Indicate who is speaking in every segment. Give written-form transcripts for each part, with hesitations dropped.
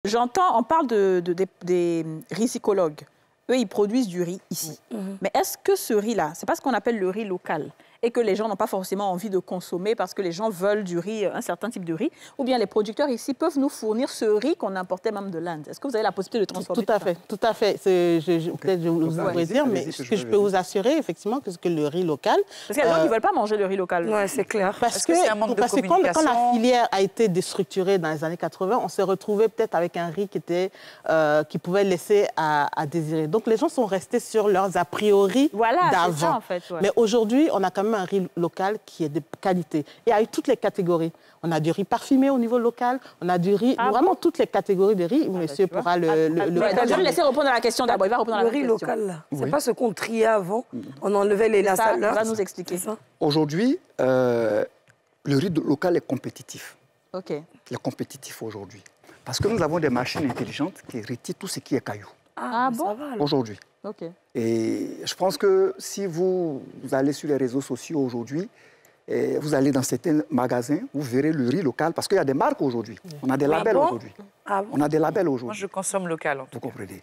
Speaker 1: J'entends, on parle des risicologues. Eux, ils produisent du riz ici. Mais est-ce que ce riz-là, c'est pas ce qu'on appelle le riz local et que les gens n'ont pas forcément envie de consommer parce que les gens veulent du riz, un certain type de riz, ou bien les producteurs ici peuvent nous fournir ce riz qu'on importait même de l'Inde? Est-ce que vous avez la possibilité de transformer
Speaker 2: tout à fait. Peut-être je vous pourrais dire, mais ce que je peux vous assurer, effectivement, que le riz local...
Speaker 1: Parce qu'il y a des gens qui ne veulent pas manger le riz local.
Speaker 3: Oui, c'est clair.
Speaker 2: Parce que quand la filière a été déstructurée dans les années 80, on s'est retrouvé peut-être avec un riz qui pouvait laisser à désirer. Donc les gens sont restés sur leurs a priori d'avant.
Speaker 1: En fait,
Speaker 2: Mais aujourd'hui, on a quand même un riz local qui est de qualité. Et avec toutes les catégories. On a du riz parfumé au niveau local, on a du riz, vraiment toutes les catégories de riz. Monsieur pourra le
Speaker 1: je vais le laisser répondre à la question d'abord. Il va répondre à la question.
Speaker 3: Le riz local, là, c'est pas ce qu'on triait avant. On enlevait les saleurs.
Speaker 1: Il va nous expliquer.
Speaker 4: Aujourd'hui, le riz local est compétitif.
Speaker 1: OK.
Speaker 4: Il est compétitif aujourd'hui. Parce que nous avons des machines intelligentes qui retirent tout ce qui est cailloux.
Speaker 1: Ah bon?
Speaker 4: Aujourd'hui.
Speaker 1: OK.
Speaker 4: Et je pense que si vous allez sur les réseaux sociaux aujourd'hui, vous allez dans certains magasins, vous verrez le riz local, parce qu'il y a des marques aujourd'hui. On a des labels aujourd'hui. On a des labels aujourd'hui.
Speaker 5: Moi, je consomme local.
Speaker 4: Vous comprenez?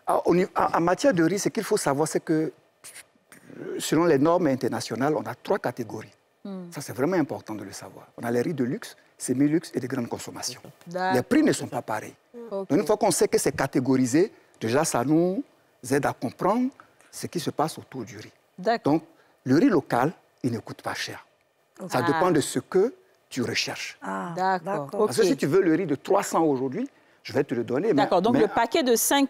Speaker 4: En matière de riz, ce qu'il faut savoir, c'est que selon les normes internationales, on a 3 catégories. Ça, c'est vraiment important de le savoir. On a les riz de luxe, semi-luxe et de grande consommation. Les prix ne sont pas pareils. Donc, une fois qu'on sait que c'est catégorisé, déjà, ça nous aide à comprendre ce qui se passe autour du riz. Donc, le riz local, il ne coûte pas cher. Ça dépend de ce que tu recherches.
Speaker 1: D'accord.
Speaker 4: Parce que si tu veux le riz de 300 aujourd'hui, je vais te le donner.
Speaker 1: D'accord, donc le paquet de 5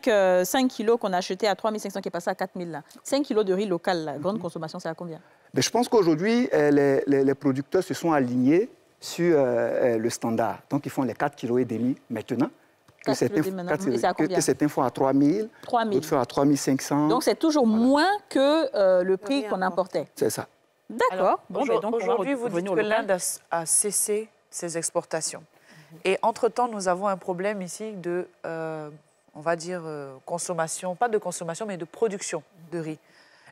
Speaker 1: kilos qu'on a acheté à 3 500 qui est passé à 4 000, là. 5 kilos de riz local, la grande consommation, c'est à combien?
Speaker 4: Mais je pense qu'aujourd'hui, les producteurs se sont alignés sur le standard. Donc, ils font les 4,5 kg maintenant. Que certains font à 3 000, d'autres font à 3 500.
Speaker 1: Donc, c'est toujours moins que le prix qu'on importait.
Speaker 4: C'est ça.
Speaker 1: D'accord.
Speaker 5: Aujourd'hui, vous dites que l'Inde a cessé ses exportations. Et entre-temps, nous avons un problème ici de, on va dire, consommation, pas de consommation, mais de production de riz.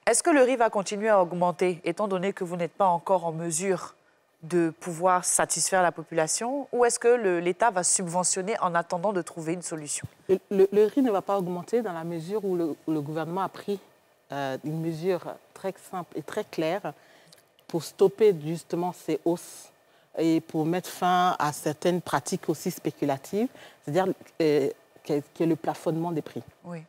Speaker 5: Est-ce que le riz va continuer à augmenter, étant donné que vous n'êtes pas encore en mesure de pouvoir satisfaire la population, ou est-ce que l'État va subventionner en attendant de trouver une solution?
Speaker 2: Le riz ne va pas augmenter dans la mesure où le gouvernement a pris une mesure très simple et très claire pour stopper justement ces hausses et pour mettre fin à certaines pratiques aussi spéculatives, c'est-à-dire que le plafonnement des prix.
Speaker 5: Oui.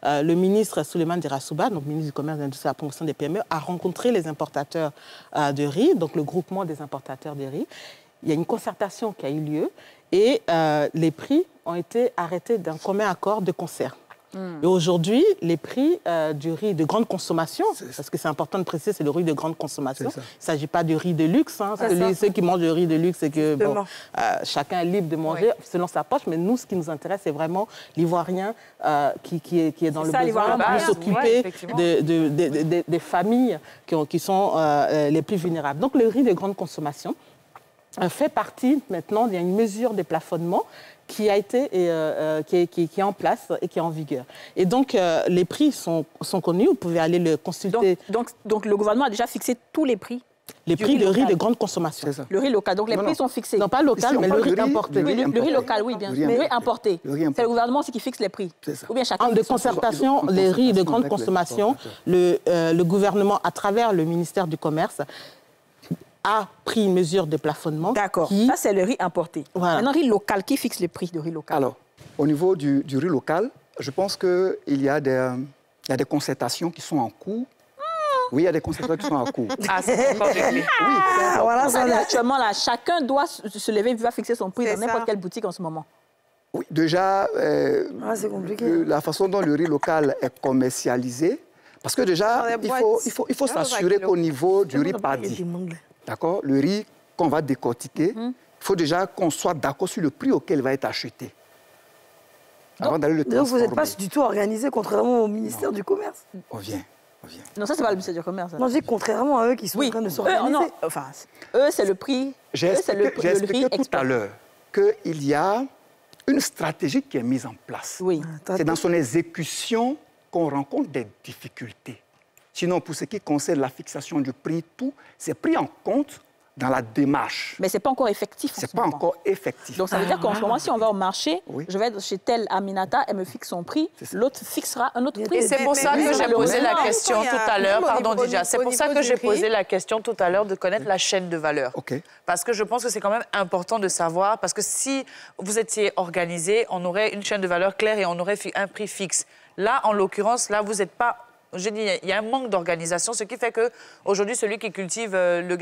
Speaker 2: Le ministre Souleymane Dirassouba, donc ministre du Commerce, de l'Industrie et de la Promotion des PME, a rencontré les importateurs de riz, donc le groupement des importateurs de riz. Il y a une concertation qui a eu lieu et les prix ont été arrêtés d'un commun accord de concert. Et aujourd'hui, les prix du riz de grande consommation, parce que c'est important de préciser, c'est le riz de grande consommation. Il ne s'agit pas de riz de luxe. Hein, ceux qui mangent le riz de luxe, c'est que bon, chacun est libre de manger selon sa poche. Mais nous, ce qui nous intéresse, c'est vraiment l'ivoirien qui est dans le besoin de s'occuper des familles qui sont les plus vulnérables. Donc, le riz de grande consommation fait partie maintenant, il y a une mesure de plafonnement qui a été qui est en place et qui est en vigueur. Et donc, les prix sont connus, vous pouvez aller le consulter.
Speaker 1: Donc le gouvernement a déjà fixé tous les prix?
Speaker 2: Les prix de riz de grande consommation.
Speaker 1: Le riz local, donc les prix sont fixés?
Speaker 2: Non, pas local, mais le riz importé.
Speaker 1: Oui, le riz local, oui, bien sûr. Le riz importé. C'est le gouvernement aussi qui fixe les prix? Ou bien chacun?
Speaker 2: En de concertation, les riz de grande consommation, le gouvernement, à travers le ministère du Commerce, a pris une mesure de plafonnement.
Speaker 1: D'accord. Ça, c'est le riz importé. Voilà. Maintenant, riz local, qui fixe les prix de riz local?
Speaker 4: Alors, au niveau du riz local, je pense qu'il y a des concertations qui sont en cours. Oui, il y a des concertations qui sont en cours.
Speaker 5: Ah, c'est encore réglé.
Speaker 1: Oui, voilà, ça, actuellement, là, chacun doit se lever et va fixer son prix dans n'importe quelle boutique en ce moment.
Speaker 4: Oui, déjà,
Speaker 3: c'est compliqué.
Speaker 4: La façon dont le riz local est commercialisé, parce que déjà, il faut s'assurer qu'au niveau du riz paddy, d'accord, le riz qu'on va décortiquer, il faut déjà qu'on soit d'accord sur le prix auquel il va être acheté. Avant d'aller le transformer.
Speaker 3: Donc vous n'êtes pas du tout organisé, contrairement au ministère du Commerce.
Speaker 4: On vient.
Speaker 1: Non, ça, c'est pas le ministère du Commerce.
Speaker 3: Non, je dis contrairement à eux qui sont en train de s'organiser.
Speaker 1: Non, enfin, eux, c'est le prix.
Speaker 4: J'ai expliqué tout à l'heure qu'il y a une stratégie qui est mise en place.
Speaker 1: Oui.
Speaker 4: C'est dans son exécution qu'on rencontre des difficultés. Sinon, pour ce qui concerne la fixation du prix, tout, c'est pris en compte dans la démarche.
Speaker 1: Mais ce n'est pas encore effectif.
Speaker 4: Ce n'est pas encore effectif.
Speaker 1: Donc, ça veut dire qu'en ce moment, si on va au marché,
Speaker 4: Oui.
Speaker 1: je vais être chez telle Aminata, elle me fixe son prix, l'autre fixera un autre prix.
Speaker 5: Et c'est pour ça que j'ai posé la question tout à l'heure, pardon Didia, c'est pour ça que j'ai posé la question tout à l'heure de connaître la chaîne de valeur.
Speaker 4: OK.
Speaker 5: Parce que je pense que c'est quand même important de savoir, parce que si vous étiez organisé, on aurait une chaîne de valeur claire et on aurait un prix fixe. Là, en l'occurrence, là, vous n'êtes pas... Je dis, il y a un manque d'organisation, ce qui fait qu'aujourd'hui, celui qui cultive, le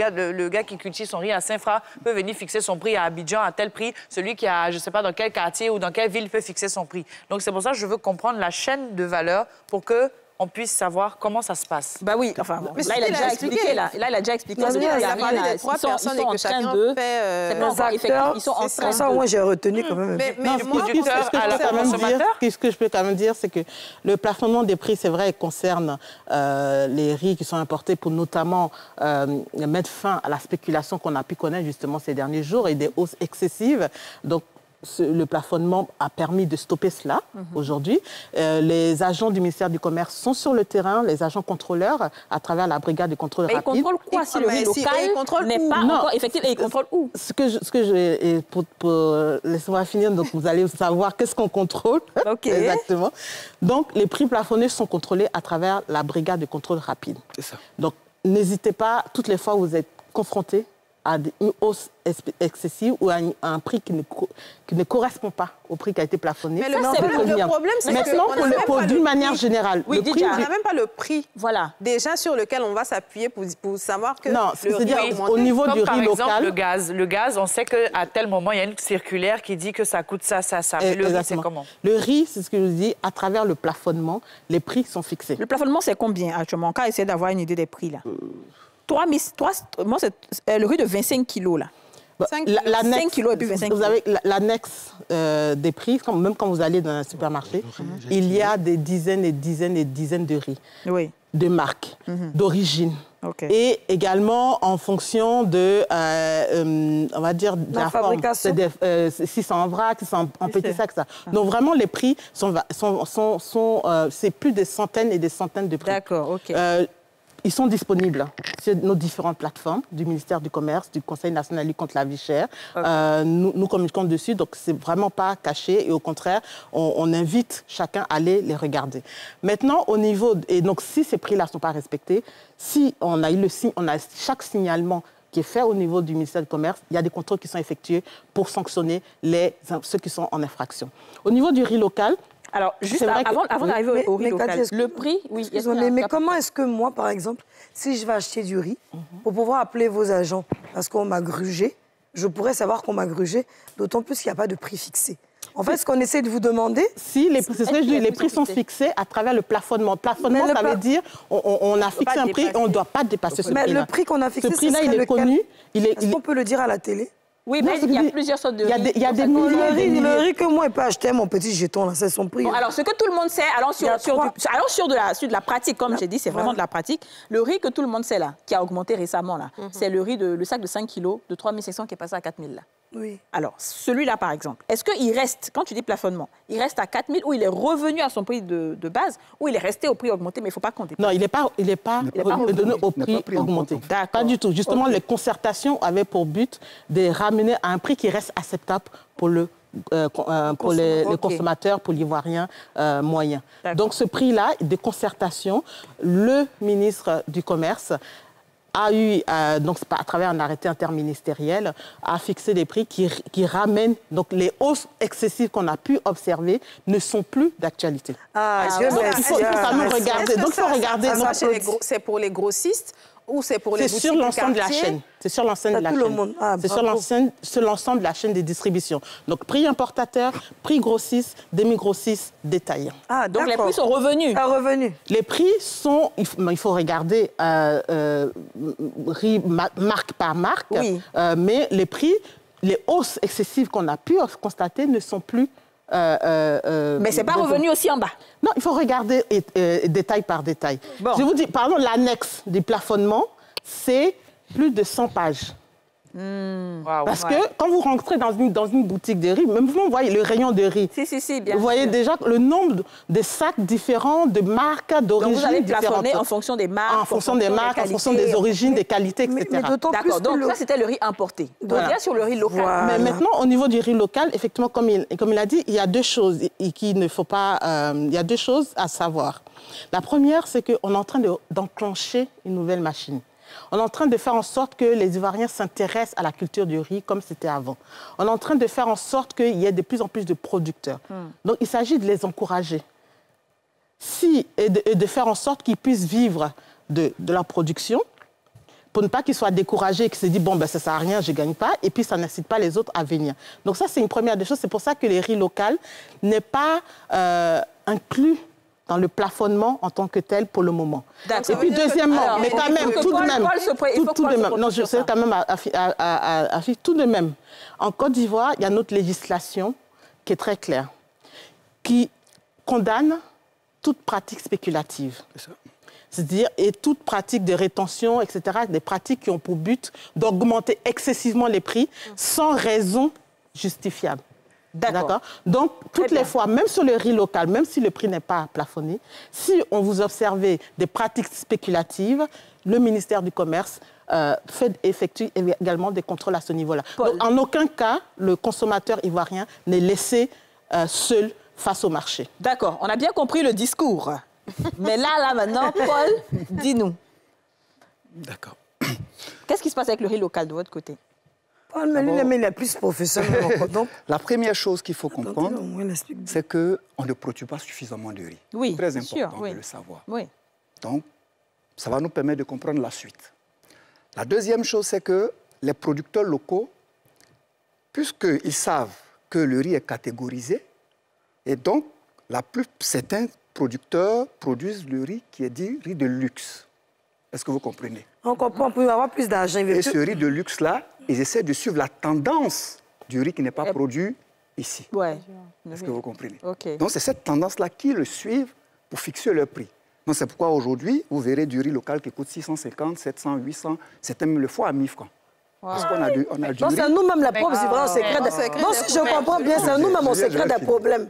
Speaker 5: gars qui cultive son riz à Saint-Fra peut venir fixer son prix à Abidjan à tel prix. Celui qui a, je ne sais pas dans quel quartier ou dans quelle ville peut fixer son prix. Donc, c'est pour ça que je veux comprendre la chaîne de valeur pour qu'on puisse savoir comment ça se passe.
Speaker 1: Bah oui, enfin, bon,
Speaker 6: Mais
Speaker 1: là, il a déjà expliqué. Là, il a déjà expliqué.
Speaker 6: Il a parlé des 3 personnes et que chacun fait...
Speaker 1: C'est pas encore effectif, ils sont en train de...
Speaker 3: Ça, moi, j'ai retenu quand même.
Speaker 6: Mais
Speaker 5: du producteur à la consommateur.
Speaker 2: Ce que je peux quand même dire, c'est que le plafonnement des prix, c'est vrai, concerne les riz qui sont importés pour notamment mettre fin à la spéculation qu'on a pu connaître justement ces derniers jours et des hausses excessives. Donc, le plafonnement a permis de stopper cela aujourd'hui. Les agents du ministère du Commerce sont sur le terrain, les agents contrôleurs, à travers la brigade de contrôle rapide.
Speaker 1: Ils contrôlent quoi si le riz local n'est pas encore effectif? Et ils contrôlent où?
Speaker 2: Laissez-moi finir, donc vous allez savoir qu'est-ce qu'on contrôle.
Speaker 1: OK.
Speaker 2: Exactement. Donc, les prix plafonnés sont contrôlés à travers la brigade de contrôle rapide.
Speaker 4: C'est ça.
Speaker 2: Donc, n'hésitez pas, toutes les fois où vous êtes confrontés à une hausse excessive ou à un prix qui ne correspond pas au prix qui a été plafonné.
Speaker 6: Mais le problème, c'est que...
Speaker 2: d'une manière générale,
Speaker 6: oui, on n'a même pas le prix déjà sur lequel on va s'appuyer pour savoir que
Speaker 2: non,
Speaker 6: le riz a augmenté.
Speaker 2: au niveau du riz local...
Speaker 5: Par exemple, le gaz, on sait qu'à tel moment, il y a une circulaire qui dit que ça coûte ça. Mais le riz, c'est comment?
Speaker 2: Le riz, c'est ce que je vous dis, à travers le plafonnement, les prix sont fixés.
Speaker 1: Le plafonnement, c'est combien actuellement? Quand essayer d'avoir une idée des prix, là. Moi, c'est le riz de 25 kilos, là.
Speaker 6: 5
Speaker 1: kilos et puis 25
Speaker 2: Vous avez l'annexe des prix, même quand vous allez dans un supermarché, il y a des dizaines et dizaines et dizaines de riz, de marques, d'origine.
Speaker 1: Okay.
Speaker 2: Et également en fonction de, on va dire, de la
Speaker 3: fabrication.
Speaker 2: Si c'est en vrac, si c'est en petit sac, ça. Donc vraiment, les prix c'est plus des centaines et des centaines de prix.
Speaker 1: D'accord, OK.
Speaker 2: Ils sont disponibles sur nos différentes plateformes du ministère du Commerce, du Conseil national de lutte contre la vie chère. Okay. Nous communiquons dessus, donc c'est vraiment pas caché et au contraire, on invite chacun à aller les regarder. Maintenant, au niveau... Et donc, si ces prix-là ne sont pas respectés, si on a chaque signalement qui est fait au niveau du ministère du Commerce, il y a des contrôles qui sont effectués pour sanctionner ceux qui sont en infraction. Au niveau du riz local...
Speaker 1: Alors, juste avant d'arriver au riz local, le prix...
Speaker 3: Oui, mais comment est-ce que moi, par exemple, si je vais acheter du riz, pour pouvoir appeler vos agents, parce qu'on m'a grugé, je pourrais savoir qu'on m'a grugé, d'autant plus qu'il n'y a pas de prix fixé. En fait, ce qu'on essaie de vous demander...
Speaker 2: Si, c'est ce que je dis, les prix sont fixés à travers le plafonnement. Le plafonnement, ça veut dire on a fixé un prix et on ne doit pas dépasser ce prix-là.
Speaker 3: Mais le prix qu'on a fixé,
Speaker 2: ce prix-là, il est connu.
Speaker 3: Est-ce qu'on peut le dire à la télé?
Speaker 1: Oui, mais il y a plusieurs sortes de riz.
Speaker 2: Il y a des milliers.
Speaker 3: Le riz que moi, il peut acheter mon petit jeton, là, c'est son prix.
Speaker 1: Bon, alors, ce que tout le monde sait, allons sur de la pratique, comme j'ai dit, c'est vraiment de la pratique. Le riz que tout le monde sait, là, qui a augmenté récemment, là, c'est le sac de 5 kilos de 3 500 qui est passé à 4 000, là.
Speaker 3: Oui.
Speaker 1: Alors, celui-là, par exemple, est-ce qu'il reste, quand tu dis plafonnement, il reste à 4 000 ou il est revenu à son prix de base ou il est resté au prix augmenté, mais il ne faut pas compter?
Speaker 2: Non, il n'est pas redonné au prix augmenté. Pas du tout. Justement, les concertations avaient pour but de ramener à un prix qui reste acceptable pour les consommateurs, pour l'ivoirien moyen. Donc, ce prix-là, de concertation, le ministre du Commerce a eu, donc à travers un arrêté interministériel, a fixé des prix qui ramènent, donc les hausses excessives qu'on a pu observer ne sont plus d'actualité.
Speaker 3: Donc
Speaker 2: il faut quand même regarder. Donc il faut regarder.
Speaker 6: C'est pour les grossistes ou c'est pour les boutiques du quartier?
Speaker 2: C'est sur l'ensemble de la chaîne. C'est sur l'ensemble de la chaîne. C'est sur l'ensemble de la chaîne de distribution. Donc prix importateur, prix grossiste, demi-grossiste, détaillant.
Speaker 1: Donc les prix sont revenus.
Speaker 2: Les prix sont, il faut regarder marque par marque, mais les prix, les hausses excessives qu'on a pu constater ne sont plus...
Speaker 1: mais ce n'est pas revenu aussi en bas.
Speaker 2: Non, il faut regarder détail par détail. Bon. Je vous dis, par exemple, l'annexe du plafonnement, c'est plus de 100 pages. Parce que quand vous rentrez dans une boutique de riz, même vous voyez le rayon de riz.
Speaker 1: Si, bien
Speaker 2: vous voyez déjà le nombre de sacs différents, de marques, d'origines différentes.
Speaker 1: Vous avez plafonné en fonction des marques.
Speaker 2: En fonction des marques, en fonction des origines, des qualités, etc.
Speaker 1: D'accord, donc ça c'était le riz importé. Donc il y a sur le riz local.
Speaker 2: Voilà. Mais maintenant, au niveau du riz local, effectivement, comme il a dit, il y a deux choses qu'il ne faut pas... il y a deux choses à savoir. La première, c'est qu'on est en train d'enclencher une nouvelle machine. On est en train de faire en sorte que les Ivoiriens s'intéressent à la culture du riz comme c'était avant. On est en train de faire en sorte qu'il y ait de plus en plus de producteurs. Donc, il s'agit de les encourager. Et de faire en sorte qu'ils puissent vivre de leur production pour ne pas qu'ils soient découragés et qu'ils se disent « bon, ben, ça ne sert à rien, je ne gagne pas » et puis ça n'incite pas les autres à venir. Donc ça, c'est une première des choses. C'est pour ça que les riz locaux n'est pas inclus dans le plafonnement en tant que tel pour le moment. Et puis deuxièmement, mais quand même, tout de même, non, je sais quand même tout de même, en Côte d'Ivoire, il y a notre législation qui est très claire, qui condamne toute pratique spéculative. C'est-à-dire, et toute pratique de rétention, etc., des pratiques qui ont pour but d'augmenter excessivement les prix sans raison justifiable. D'accord. Donc, toutes les fois, même sur le riz local, même si le prix n'est pas plafonné, si on vous observez des pratiques spéculatives, le ministère du Commerce effectue également des contrôles à ce niveau-là. Donc, en aucun cas, le consommateur ivoirien n'est laissé seul face au marché.
Speaker 1: D'accord, on a bien compris le discours. Mais là, maintenant, Paul, dis-nous.
Speaker 4: D'accord.
Speaker 1: Qu'est-ce qui se passe avec le riz local de votre côté?
Speaker 3: Paul, mais lui, il est plus professionnel. Donc,
Speaker 4: la première chose qu'il faut comprendre, c'est qu'on ne produit pas suffisamment de riz.
Speaker 1: Oui,
Speaker 4: c'est très important de le savoir.
Speaker 1: Oui.
Speaker 4: Donc, ça va nous permettre de comprendre la suite. La deuxième chose, c'est que les producteurs locaux, puisqu'ils savent que le riz est catégorisé, et donc, certains producteurs produisent le riz qui est dit riz de luxe. Est-ce que vous comprenez?
Speaker 3: On comprend, on peut avoir plus d'argent.
Speaker 4: Et ce riz de luxe-là, ils essaient de suivre la tendance du riz qui n'est pas produit ici.
Speaker 1: Ouais.
Speaker 4: Est-ce que vous comprenez?
Speaker 1: Okay.
Speaker 4: Donc, c'est cette tendance-là qu'ils le suivent pour fixer leur prix. Donc, c'est pourquoi aujourd'hui, vous verrez du riz local qui coûte 650, 700, 800, certains même le font à 1000 francs. Parce qu'on a du
Speaker 3: donc, c'est nous-mêmes les pauvres Ivoiriens, secret. Donc, si je comprends bien, c'est nous-mêmes au secret des problèmes.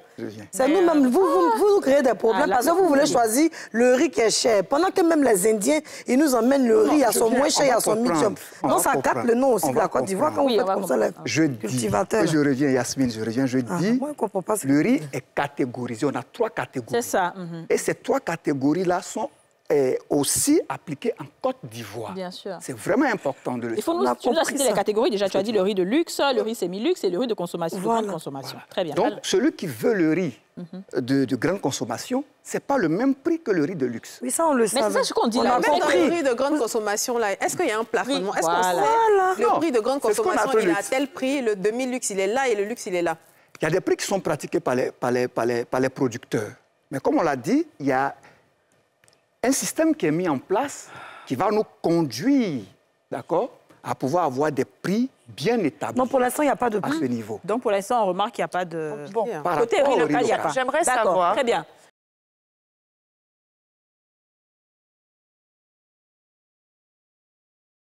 Speaker 3: C'est nous-mêmes, vous créez des problèmes parce que vous voulez choisir le riz qui est cher. Pendant que même les Indiens, ils nous emmènent le riz à son moins cher et à son médium. Donc, ça capte le nom aussi de la Côte d'Ivoire quand vous faites comme ça, les cultivateurs.
Speaker 4: Je reviens, Yasmine, je dis, le riz est catégorisé. On a 3 catégories.
Speaker 1: C'est ça.
Speaker 4: Et ces 3 catégories-là sont aussi appliqué en Côte d'Ivoire.
Speaker 1: Bien sûr.
Speaker 4: C'est vraiment important de le
Speaker 1: savoir. Tu nous as cité les catégories. Déjà, tu as dit le riz de luxe, le riz semi-luxe et le riz de consommation, de grande consommation. Très bien.
Speaker 4: Donc, celui qui veut le riz de grande consommation, ce n'est pas le même prix que le riz de luxe.
Speaker 3: Oui, ça, on le sait.
Speaker 1: Mais c'est ça ce qu'on dit là.
Speaker 6: Le riz de grande consommation, là, est-ce qu'il y a un plafonnement? Est-ce qu'on sait le prix de grande consommation, il est à tel prix, le demi-luxe, il est là et le luxe, il est là?
Speaker 4: Il y a des prix qui sont pratiqués par les producteurs. Mais comme on l'a dit, il y a un système qui est mis en place qui va nous conduire, d'accord, à pouvoir avoir des prix bien établis.
Speaker 3: Non, pour l'instant, il n'y a pas de prix.
Speaker 4: À ce niveau.
Speaker 1: Donc, pour l'instant, on remarque qu'il n'y a pas de...
Speaker 5: Bon,
Speaker 1: côté riz local, il n'y a pas.
Speaker 5: J'aimerais savoir...
Speaker 1: Très bien.